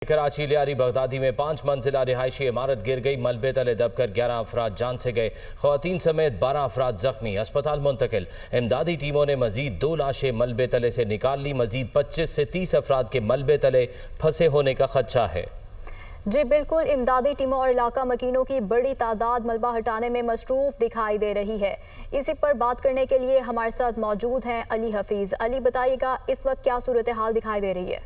Karachi Lyari Baghdadi में 5 मंजिला रिहायशी इमारत गिर गई। मलबे तले दबकर 11 अफराद जान से गए। ख्वातीन समेत 12 अफराद जख्मी, अस्पताल मुंतकिल। इमदादी टीमों ने मजीद 2 लाशें मलबे तले से निकाल ली। मजीद 25 से 30 अफराद के मलबे तले फंसे होने का खदशा है। जी बिल्कुल, इमदादी टीमों और इलाका मकीनों की बड़ी तादाद मलबा हटाने में मसरूफ दिखाई दे रही है। इसी पर बात करने के लिए हमारे साथ मौजूद हैं अली हफीज़। अली, बताइएगा इस वक्त क्या सूरत हाल दिखाई दे रही है?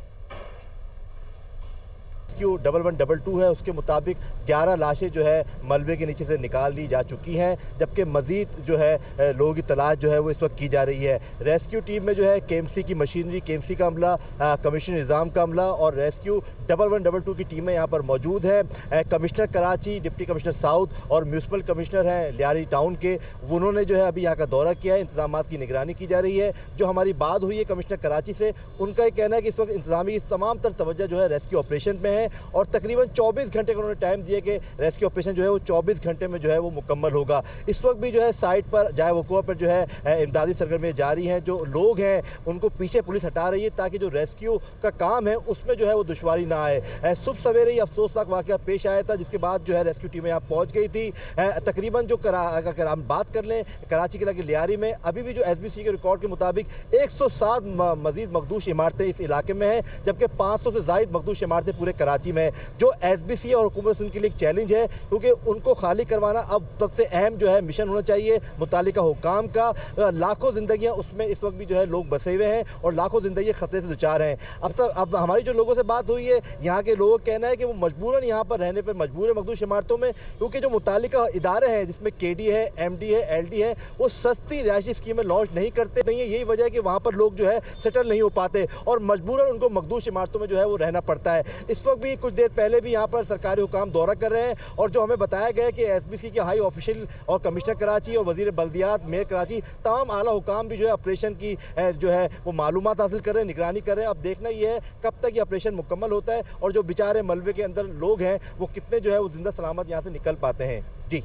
रेस्क्यू 1122 है, उसके मुताबिक 11 लाशें जो है मलबे के नीचे से निकाल ली जा चुकी हैं, जबकि मज़ीद जो है लोगों की तलाश जो है वो इस वक्त की जा रही है। रेस्क्यू टीम में जो है KMC की मशीनरी, KMC का अमला, कमिश्नर निज़ाम का अमला और रेस्क्यू 1122 की टीमें यहाँ पर मौजूद हैं। Commissioner Karachi, deputy commissioner south और म्यूनसिपल कमिश्नर हैं लियारी टाउन के, उन्होंने जो है अभी यहाँ का दौरा किया है। इंतजाम की निगरानी की जा रही है। जो हमारी बात हुई है कमिश्नर कराची से, उनका ये कहना है कि इस वक्त इंतजामी तमाम तर तवज्जो जो है रेस्क्यू ऑपरेशन में है और तकरीबन 24 घंटे का उन्होंने टाइम दिया कि रेस्क्यू ऑपरेशन जो है वो 24 घंटे में जो है वो मुकम्मल होगा। इस वक्त भी जो है साइट पर जाए वकुआ पर जो है इमदादी सरगर्मियाँ जारी हैं। जो लोग हैं उनको पीछे पुलिस हटा रही है ताकि जो रेस्क्यू का काम है उसमें जो है वो दुश्वारी ना आए। सुबह सवेरे ही अफसोसनाक वाक़या पेश आया था, जिसके बाद जो है रेस्क्यू टीमें यहाँ पहुँच गई थी। तकरीबन जो अगर हम बात कर लें कराची के लगे लियारी में, अभी भी जो SBC के रिकॉर्ड के मुताबिक 107 मजीद मखदूश इमारतें इस इलाके में हैं, जबकि 500 से ज़ायद मखदूश इमारतें पूरे कराची में। जो SBC और हुकूमत सिंध के लिए एक चैलेंज है, क्योंकि उनको खाली करवाना अब सबसे अहम जो है मिशन होना चाहिए मुतालिका हुकाम का। लाखों जिंदगियां उसमें इस वक्त भी जो है लोग बसे हुए हैं और लाखों जिंदगी खतरे से दुचार हैं। अब हमारी जो लोगों से बात हुई है, यहाँ के लोगों का कहना है कि वो मजबूरन यहाँ पर रहने पर मजबूर है मखदूश इमारतों में, क्योंकि जो मुतालिका इदारे हैं जिसमें KD है, MD है, LD है, वो सस्ती रिहायशी स्कीमें लॉन्च नहीं करते नहीं है। यही वजह है कि वहाँ पर लोग जो है सेटल नहीं हो पाते और मजबूरन उनको मखदूश इमारतों में जो है वो रहना पड़ता है। इस वक्त भी कुछ देर पहले भी यहाँ पर सरकारी हुकाम दौरा कर रहे हैं और जो हमें बताया गया है कि SBC के हाई ऑफिशियल और कमिश्नर कराची और वजीर बल्दियात, मेयर कराची, तमाम आला हुकाम भी जो है ऑपरेशन की जो है वो मालूमात हासिल कर रहे हैं, निगरानी कर रहे हैं। अब देखना ये है कब तक ये ऑपरेशन मुकम्मल होता है और जो बेचारे मलबे के अंदर लोग हैं वो कितने जो है वो जिंदा सलामत यहाँ से निकल पाते हैं। जी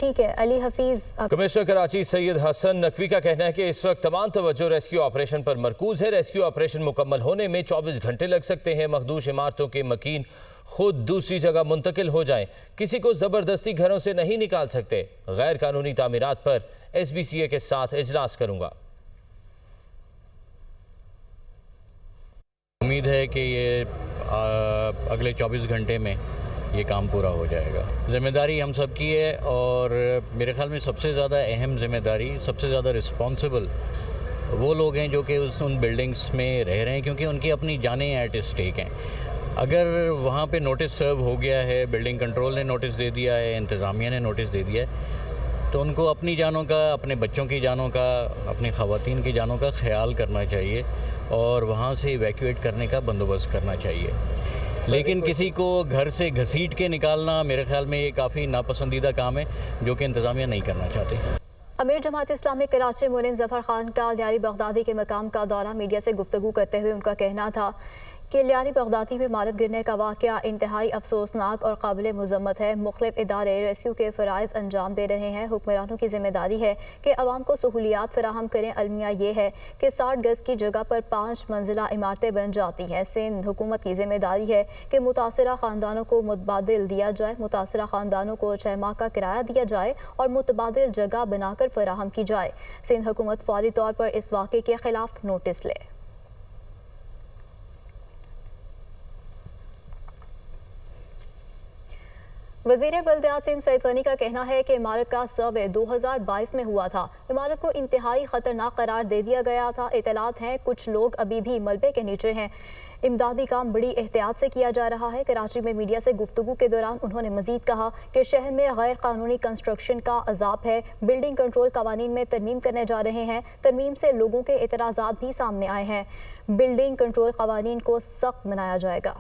ठीक है, अली हफीज़। कमिश्नर कराची सैयद हसन नकवी का कहना है कि इस वक्त तमाम तवज्जो रेस्क्यू ऑपरेशन पर मरकूज है। रेस्क्यू ऑपरेशन मुकम्मल होने में 24 घंटे लग सकते हैं। मखदूश इमारतों के मकीन खुद दूसरी जगह मुंतकिल हो जाएं, किसी को ज़बरदस्ती घरों से नहीं निकाल सकते। गैर कानूनी तामीरात पर SBCA के साथ इजलास करूँगा। उम्मीद है कि ये अगले 24 घंटे में ये काम पूरा हो जाएगा। ज़िम्मेदारी हम सब की है और मेरे ख्याल में सबसे ज़्यादा अहम ज़िम्मेदारी, सबसे ज़्यादा रिस्पॉन्सिबल वो लोग हैं जो कि उन बिल्डिंग्स में रह रहे हैं, क्योंकि उनकी अपनी जानें एट स्टेक हैं। अगर वहाँ पे नोटिस सर्व हो गया है, बिल्डिंग कंट्रोल ने नोटिस दे दिया है, इंतज़ामिया ने नोटिस दे दिया है, तो उनको अपनी जानों का, अपने बच्चों की जानों का, अपनी ख़वातीन की जानों का ख्याल करना चाहिए और वहाँ से इवैक्यूएट करने का बंदोबस्त करना चाहिए। लेकिन किसी को घर से घसीट के निकालना मेरे ख्याल में ये काफ़ी नापसंदीदा काम है जो कि इंतज़ामिया नहीं करना चाहते। अमीर जमात इस्लामी कराची मुनीम ज़फ़र खान का लियारी बगदादी के मकाम का दौरा, मीडिया से गुफ्तगू करते हुए उनका कहना था कि लियारी बगदादी में इमारत गिरने का वाक़या इंतहाई अफसोसनाक और काबिल मज़म्मत है। मुख्तलिफ इदारे रेस्क्यू के फ़राइज़ अंजाम दे रहे हैं। हुक्मरानों की ज़िम्मेदारी है कि अवाम को सहूलियात फ़राहम करें। अलमिया ये है कि 60 गज़ की जगह पर 5 मंजिला इमारतें बन जाती हैं। सिंध हुकूमत की ज़िम्मेदारी है कि मुतासरा ख़ानदानों को मुतबादिल दिया जाए, मुतासरा ख़ानदानों को 6 माह का किराया दिया जाए और मुतबादिल जगह बनाकर फ़राहम की जाए। सिंध हुकूमत फौरी तौर पर इस वाक़े के ख़िलाफ़ नोटिस ले। वज़ीर बल्दियात सिंध सईद गनी का कहना है कि इमारत का सर्वे 2022 में हुआ था। इमारत को इंतहाई ख़तरनाक करार दे दिया गया था। इतलात हैं कुछ लोग अभी भी मलबे के नीचे हैं। इमदादी काम बड़ी एहतियात से किया जा रहा है। कराची में मीडिया से गुफ्तगू के दौरान उन्होंने मजीद कहा कि शहर में गैर कानूनी कंस्ट्रक्शन का अजाब है। बिल्डिंग कंट्रोल कवानीन में तरमीम करने जा रहे हैं। तरमीम से लोगों के एतराज़ात भी सामने आए हैं। बिल्डिंग कंट्रोल कवानीन को सख्त बनाया जाएगा।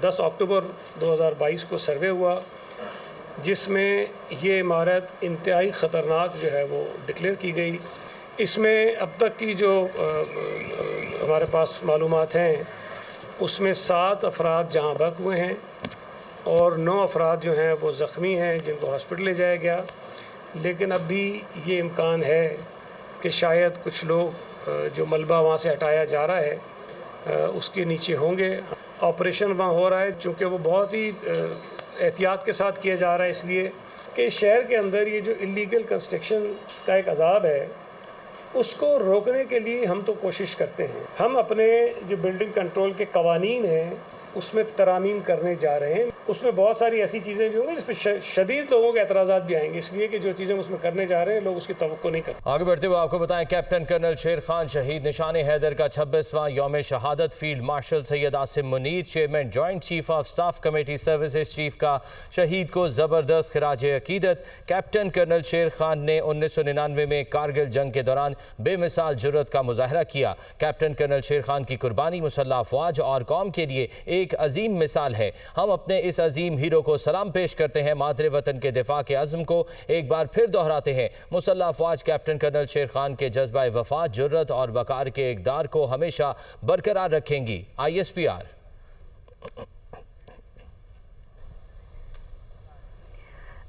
10 अक्टूबर 2022 को सर्वे हुआ, जिसमें ये इमारत इंतहाई ख़तरनाक जो है वो डिक्लेयर की गई। इसमें अब तक की जो हमारे पास मालूमात हैं उसमें 7 अफराद जहाँ बहक हुए हैं और 9 अफराद जो हैं वो ज़ख्मी हैं जिनको हॉस्पिटल ले जाया गया। लेकिन अब भी ये इम्कान है कि शायद कुछ लोग जो मलबा वहाँ से हटाया जा रहा है اس کے نیچے ہوں گے. آپریشن وہاں ہو رہا ہے چونکہ وہ بہت ہی احتیاط کے ساتھ کیا جا رہا ہے، اس لیے کہ شہر کے اندر یہ جو انلیگل کنسٹرکشن کا ایک عذاب ہے اس کو روکنے کے لیے ہم تو کوشش کرتے ہیں. ہم اپنے جو بلڈنگ کنٹرول کے قوانین ہیں اس میں ترامیم کرنے جا رہے ہیں. اس میں بہت ساری ایسی چیزیں بھی ہوں گی جس پہ شدید لوگوں کے اعتراضات بھی آئیں گے، اس لیے کہ جو چیزیں اس میں کرنے جا رہے ہیں لوگ اس کی توقع نہیں کرتے. آگے بڑھتے ہوئے آپ کو بتائیں کیپٹن کرنل شیر خان شہید نشان حیدر کا 26واں یوم شہادت. Field marshal Syed Asim Munir chairman joint chief of staff committee services chief کا شہید کو زبردست خراج عقیدت. کیپٹن کرنل شیر خان نے 1999 میں کارگل جنگ کے دوران بے مثال جرأت کا مظاہرہ کیا. کیپٹن کرنل شیر خان کی قربانی مسلح افواج اور قوم کے لیے ایک عظیم مثال ہے. ہم اپنے اس عظیم ہیرو کو سلام پیش کرتے ہیں. مادر وطن کے دفاع کے عزم کو ایک بار پھر دہراتے ہیں. مسلح افواج کیپٹن کرنل شیر خان کے جذبہ وفا، جرأت اور وقار کے اقدار کو ہمیشہ برقرار رکھیں گی. ISPR.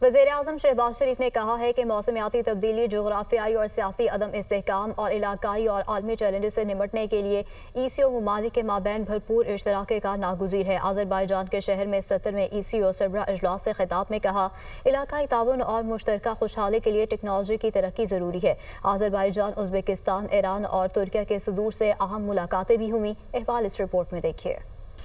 وزیراعظم شہباز شریف نے کہا ہے کہ موسمیاتی تبدیلی، جغرافیائی اور سیاسی عدم استحکام اور علاقائی اور عالمی چیلنجز سے نمٹنے کے لیے ECO ممالک کے مابین بھرپور اشتراک کار ناگزیر ہے. آذربائیجان کے شہر میں 70ویں ECO سربراہ اجلاس سے خطاب میں کہا علاقائی تعاون اور مشترکہ خوشحالی کے لیے ٹیکنالوجی کی ترقی ضروری ہے. آذربائیجان، ازبکستان، ایران اور ترکیہ کے صدور سے اہم ملاقاتیں بھی ہوئیں. احوال اس رپورٹ میں دیکھیے.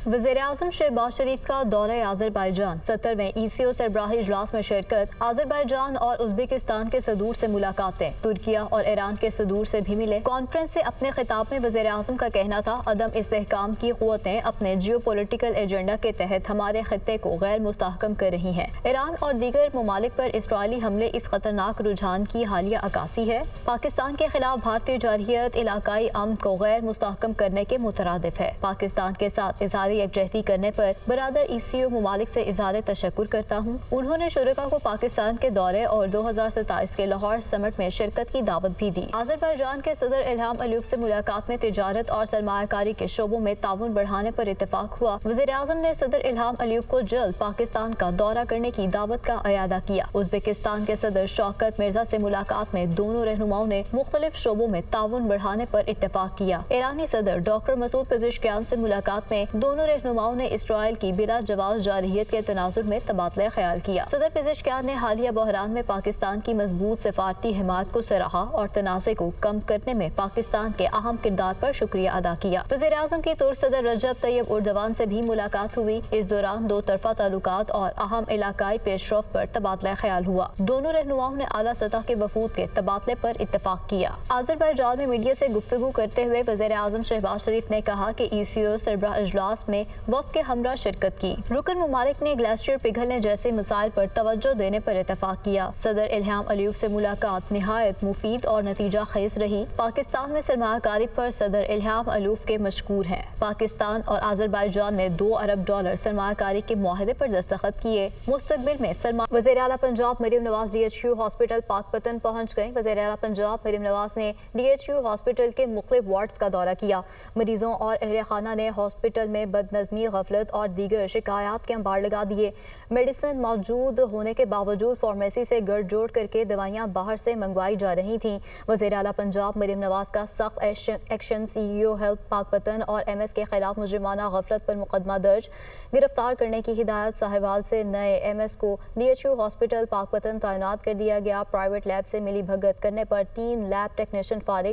وزیراعظم شہباز شریف کا دورہ آذربائیجان، 70ویں ECO سربراہی اجلاس میں شرکت، آذربائیجان اور ازبکستان کے صدور سے ملاقاتیں، ترکیہ اور ایران کے صدور سے بھی ملے. کانفرنس سے اپنے خطاب میں وزیراعظم کا کہنا تھا عدم استحکام کی قوتیں اپنے جیو پولیٹیکل ایجنڈا کے تحت ہمارے خطے کو غیر مستحکم کر رہی ہیں. ایران اور دیگر ممالک پر اسرائیلی حملے اس خطرناک رجحان کی حالیہ عکاسی ہے. پاکستان کے خلاف بھارتی جارحیت علاقائی امن کو غیر مستحکم کرنے کے مترادف ہے. پاکستان کے ساتھ اظہار یکجہتی کرنے پر برادر ECO ممالک سے اظہار تشکر کرتا ہوں. انہوں نے شرکاء کو پاکستان کے دورے اور 2027 کے لاہور سمٹ میں شرکت کی دعوت بھی دی. آذربائیجان کے صدر الہام علیوف سے ملاقات میں تجارت اور سرمایہ کاری کے شعبوں میں تعاون بڑھانے پر اتفاق ہوا. وزیراعظم نے صدر الہام علیوف کو جلد پاکستان کا دورہ کرنے کی دعوت کا اعادہ کیا. ازبکستان کے صدر شوکت مرزا سے ملاقات میں دونوں رہنماؤں نے مختلف شعبوں میں تعاون بڑھانے پر اتفاق کیا. ایرانی صدر ڈاکٹر مسعود پزشکیان سے ملاقات میں دونوں رہنماؤں نے اسرائیل کی بلا جواز جارحیت کے تناظر میں تبادلہ خیال کیا. صدر پزشکیان نے حالیہ بحران میں پاکستان کی مضبوط سفارتی حمایت کو سراہا اور تنازع کو کم کرنے میں پاکستان کے اہم کردار پر شکریہ ادا کیا. وزیراعظم کی ترک صدر رجب طیب اردوان سے بھی ملاقات ہوئی. اس دوران دو طرفہ تعلقات اور اہم علاقائی پیش رفت پر تبادلہ خیال ہوا. دونوں رہنماؤں نے اعلیٰ سطح کے وفود کے تبادلے پر اتفاق کیا. آذربائیجان میں میڈیا سے گفتگو کرتے ہوئے وزیراعظم شہباز شریف نے کہا کہ ECO سربراہ اجلاس میں وفد کے ہمراہ شرکت کی. رکن ممالک نے گلیشیئر پگھلنے جیسے مسائل پر توجہ دینے پر اتفاق کیا. صدر الہام علیوف سے ملاقات نہایت مفید اور نتیجہ خیز رہی. پاکستان میں سرمایہ کاری پر صدر الہام علیوف کے مشکور ہیں. پاکستان اور آذربائیجان نے $2 ارب سرمایہ کاری کے معاہدے پر دستخط کیے. مستقبل میں وزیر اعلیٰ پنجاب مریم نواز DHQ ہاسپٹل پاک پتن پہنچ گئیں. وزیر اعلیٰ پنجاب مریم نواز نے DHQ ہاسپٹل کے مختلف وارڈز کا دورہ کیا. مریضوں اور اہل خانہ نے ہاسپٹل میں بدنظمی، غفلت اور دیگر شکایات کے انبار لگا دیے. میڈیسن موجود ہونے کے باوجود فارمیسی سے گڑ جوڑ کر کے دوائیاں باہر سے منگوائی جا رہی تھیں. وزیر اعلیٰ پنجاب مریم نواز کا سخت ایکشن CEO ہیلتھ پاک پتن اور MS کے خلاف مجرمانہ غفلت پر مقدمہ درج، گرفتار کرنے کی ہدایت. ساہیوال سے نئے MS کو DHQ ہاسپٹل پاک پتن تعینات کر دیا گیا. پرائیویٹ لیب سے ملی بھگت کرنے پر 3 لیب ٹیکنیشین فارغ.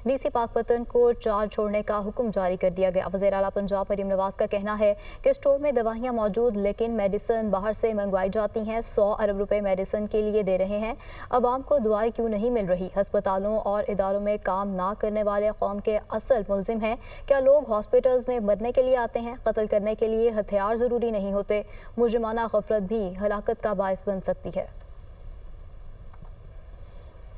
DC پاک پتن کو چارج چھوڑنے کا حکم جاری کر دیا گیا. وزیر اعلیٰ پنجاب مریم نواز کا کہنا ہے کہ اسٹور میں دوائیاں موجود لیکن میڈیسن باہر سے منگوائی جاتی ہیں. 100 ارب روپے میڈیسن کے لیے دے رہے ہیں. عوام کو دوائی کیوں نہیں مل رہی؟ ہسپتالوں اور اداروں میں کام نہ کرنے والے قوم کے اصل ملزم ہیں. کیا لوگ ہاسپٹلز میں مرنے کے لیے آتے ہیں؟ قتل کرنے کے لیے ہتھیار ضروری نہیں ہوتے. مجرمانہ غفلت بھی ہلاکت کا باعث بن سکتی ہے.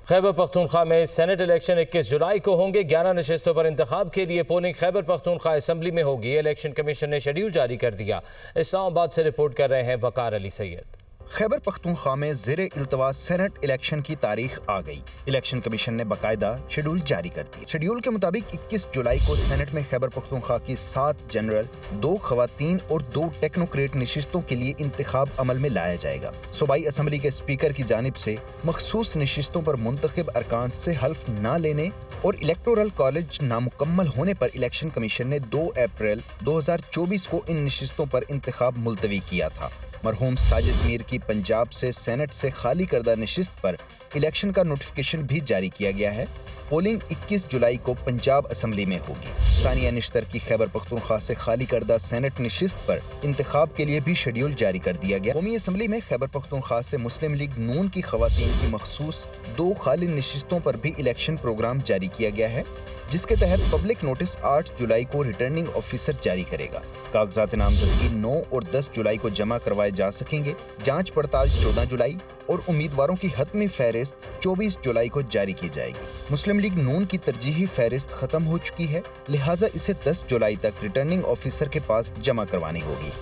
خیبر پختونخوا میں سینٹ الیکشن 21 جولائی کو ہوں گے. 11 نشستوں پر انتخاب کے لیے پولنگ خیبر پختونخوا اسمبلی میں ہوگی. الیکشن کمیشن نے شیڈیول جاری کر دیا. اسلام آباد سے رپورٹ کر رہے ہیں وقار علی سید. खैबर पख्तूनख्वा में ज़ेरे इल्तवा सेनेट इलेक्शन की तारीख आ गई। इलेक्शन कमीशन ने बाकायदा शेड्यूल जारी कर दिया। शेड्यूल के मुताबिक 21 जुलाई को सेनेट में खैबर पख्तूनख्वा की 7 जनरल, 2 खवातीन और 2 टेक्नोक्रेट नशिस्तों के लिए इंतखाब अमल में लाया जाएगा। सूबाई असम्बली के स्पीकर की जानिब से मखसूस नशिस्तों पर मुंतखब अरकान से हल्फ न लेने और इलेक्टोरल कॉलेज नामुकम्मल होने पर इलेक्शन कमीशन ने 2 अप्रैल 2024 को इन नशिस्तों पर इंतखाब मुलतवी किया था। मरहूम साजिद मीर की पंजाब से सेनेट से खाली करदा नशिस्त पर इलेक्शन का नोटिफिकेशन भी जारी किया गया है। पोलिंग 21 जुलाई को पंजाब असम्बली में होगी। सानिया निश्तर की खैबर पख्तूनख्वा से खाली करदा सेनेट नशिस्त पर इंतखाब के लिए भी शेड्यूल जारी कर दिया गया। कौमी असम्बली में खैबर पख्तूनख्वा से मुस्लिम लीग नून की खवातीन की मखसूस 2 खाली नशिस्तों पर भी इलेक्शन प्रोग्राम जारी किया गया है, जिसके तहत पब्लिक नोटिस 8 जुलाई को रिटर्निंग ऑफिसर जारी करेगा। कागजात नामजदगी 9 और 10 जुलाई को जमा करवाए जा सकेंगे। जांच पड़ताल 14 जुलाई और उम्मीदवारों की हतमी फहरिस्त 24 जुलाई को जारी की जाएगी। मुस्लिम लीग नून की तरजीही फहरिस्त खत्म हो चुकी है, लिहाजा इसे 10 जुलाई तक रिटर्निंग ऑफिसर के पास जमा करवानी होगी।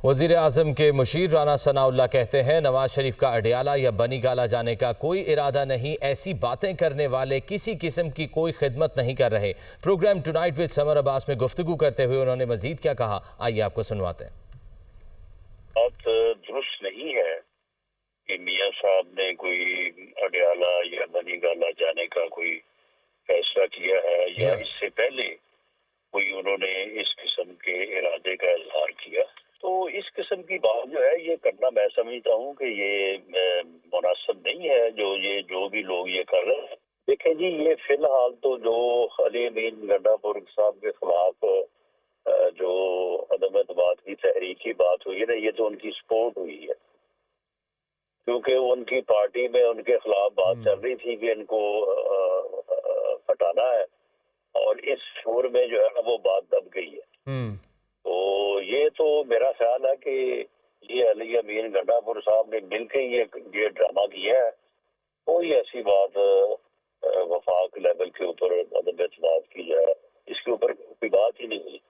वज़ीर आज़म के मुशीर राना सनाउल्लाह कहते हैं नवाज शरीफ का अडियाला या बनी गाला जाने का कोई इरादा नहीं। ऐसी बातें करने वाले किसी किस्म की कोई खिदमत नहीं कर रहे। Program tonight with Samar Abbas में गुफ्तगू करते हुए उन्होंने मजीद क्या कहा, आइए आपको सुनवाते हैं। बात दुरुस्त नहीं है कि मियाँ साहब ने कोई अडियाला या बनी गाला जाने का कोई फैसला किया है या इससे पहले कोई उन्होंने इस किस्म के इरादे का इजहार किया। तो इस किस्म की बात जो है ये करना मैं समझता हूँ कि ये मुनासिब नहीं है। जो भी लोग ये कर रहे हैं, देखें जी, ये फिलहाल तो जो अली अमीन गंडापुर साहब के खिलाफ जो अदम एतमाद की तहरीक की बात हुई है ना, ये तो उनकी सपोर्ट हुई है, क्योंकि उनकी पार्टी में उनके खिलाफ बात चल रही थी कि इनको हटाना है, और इस शोर में जो है ना वो बात दब गई है। तो ये तो मेरा ख्याल है कि ये अली अमीन गंडापुर साहब ने मिलकर ये ड्रामा किया है। कोई ऐसी बात वफाक लेवल के ऊपर अदम एतमाद की जो है इसके ऊपर कोई बात ही नहीं हुई।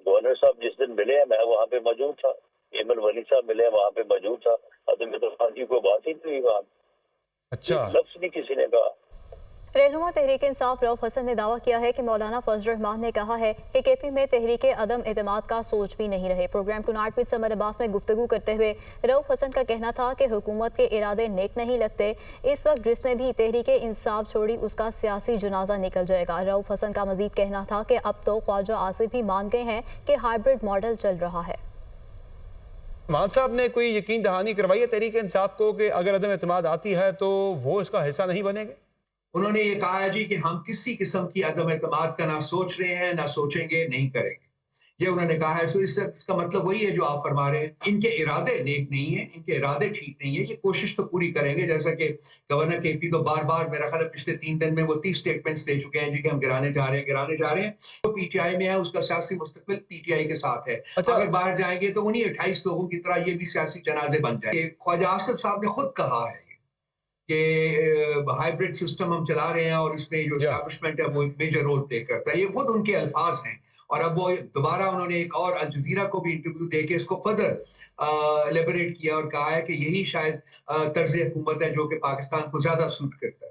गवर्नर साहब जिस दिन मिले हैं मैं वहाँ पे मौजूद था, एमन वली साहब मिले वहाँ पे मौजूद था, अदम एतमाद की कोई बात ही नहीं हुई वहाँ। अच्छा, लफ्ज़ नहीं किसी ने कहा। रहनुमा तहरीक इंसाफ रऊफ हसन ने दावा किया है कि मौलाना फजल रहमान ने कहा है कि केपी में तहरीक अदम एतमाद का सोच भी नहीं रहे। Program tonight with Samar Abbas में गुफ्तगू करते हुए रऊफ हसन का कहना था कि हुकूमत के इरादे नेक नहीं लगते। इस वक्त जिसने भी तहरीक इंसाफ छोड़ी उसका सियासी जनाजा निकल जाएगा। रऊफ हसन का मजीद कहना था कि अब तो ख्वाजा आसिफ भी मान गए हैं कि हाइब्रिड मॉडल चल रहा है। मान साहब ने कोई यकीन दहानी करवाई है तहरीक इंसाफ को कि अगर अदम एतमाद आती है तो वो इसका हिस्सा नहीं बनेंगे? उन्होंने ये कहा है जी कि हम किसी किस्म की अदम एतमाद का ना सोच रहे हैं, ना सोचेंगे, नहीं करेंगे, ये उन्होंने कहा है। सो इसका मतलब वही है जो आप फरमा रहे हैं। इनके इरादे नेक नहीं है, इनके इरादे ठीक नहीं है। ये कोशिश तो पूरी करेंगे, जैसा कि गवर्नर केपी तो बार बार मेरा ख्याल है पिछले 3 दिन में वो 30 स्टेटमेंट्स दे चुके हैं जी कि हम गिराने जा रहे हैं। तो पीटीआई में है, उसका सियासी मुस्तकबिल पीटीआई के साथ है। अच्छा, अगर बाहर जाएंगे तो उन्हीं 28 लोगों की तरह ये भी सियासी जनाजे बन जाए। ख्वाजा आसिफ साहब ने खुद कहा है कि हाइब्रिड सिस्टम हम चला रहे हैं और इसमें जो एस्टैब्लिशमेंट है वो एक मेजर रोल प्ले करता है। ये खुद उनके अल्फाज हैं। और अब वो दोबारा उन्होंने एक और अल जज़ीरा को भी इंटरव्यू देके इसको फर्दर एलेबोरेट किया और कहा है कि यही शायद तर्ज हुकूमत है जो कि पाकिस्तान को ज्यादा सूट करता है।